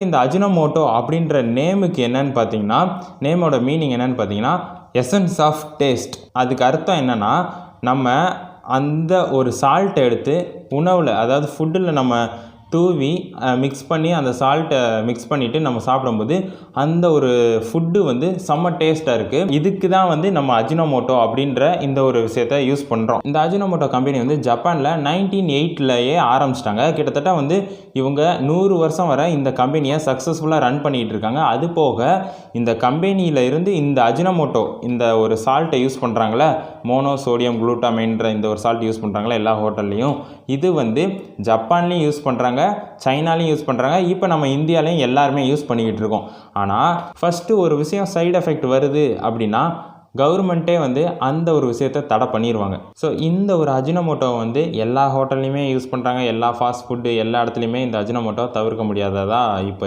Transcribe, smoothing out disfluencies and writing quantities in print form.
இந்த அஜினோமோட்டோ அப்படின்ற நேமுக்கு என்னன்னு பார்த்தீங்கன்னா, நேமோட மீனிங் என்னன்னு பார்த்தீங்கன்னா, எசன்ஸ் ஆஃப் டேஸ்ட். அதுக்கு அர்த்தம் என்னன்னா, நம்ம அந்த ஒரு சால்ட் எடுத்து உணவில், அதாவது ஃபுட்டில் நம்ம தூவி மிக்ஸ் பண்ணி அந்த சால்ட்டை மிக்ஸ் பண்ணிவிட்டு நம்ம சாப்பிடும்போது அந்த ஒரு ஃபுட்டு வந்து செம்ம டேஸ்ட்டாக இருக்குது. இதுக்கு தான் வந்து நம்ம அஜினோமோட்டோ அப்படின்ற இந்த ஒரு விஷயத்தை யூஸ் பண்ணுறோம். இந்த அஜினோமோட்டோ கம்பெனி வந்து ஜப்பானில் 1908லேயே ஆரம்பிச்சிட்டாங்க. கிட்டத்தட்ட வந்து இவங்க 100 வருஷம் வரை இந்த கம்பெனியை சக்ஸஸ்ஃபுல்லாக ரன் பண்ணிகிட்டு இருக்காங்க. அது போக இந்த கம்பெனியில் இருந்து இந்த அஜினோமோட்டோ, இந்த ஒரு சால்ட்டை யூஸ் பண்ணுறாங்களே, மோனோசோடியம் குளூட்டாமைன்ற இந்த ஒரு சால்ட் யூஸ் பண்ணுறாங்களே எல்லா ஹோட்டல்லையும், இது வந்து ஜப்பான்லேயும் யூஸ் பண்ணுறாங்க, சைனாலையும் யூஸ் பண்ணுறாங்க, இப்போ நம்ம இந்தியாலையும் எல்லாருமே யூஸ் பண்ணிக்கிட்டு இருக்கோம். ஆனால் ஃபஸ்ட்டு ஒரு விஷயம் சைடு எஃபெக்ட் வருது அப்படின்னா கவர்மெண்ட்டே வந்து அந்த ஒரு விஷயத்தை தடை பண்ணிடுவாங்க. ஸோ இந்த ஒரு அஜினோமோட்டோவை வந்து எல்லா ஹோட்டல்லையுமே யூஸ் பண்ணுறாங்க, எல்லா ஃபாஸ்ட் ஃபுட்டு எல்லா இடத்துலையுமே இந்த அஜினோமோட்டோவை தவிர்க்க முடியாததாக இப்போ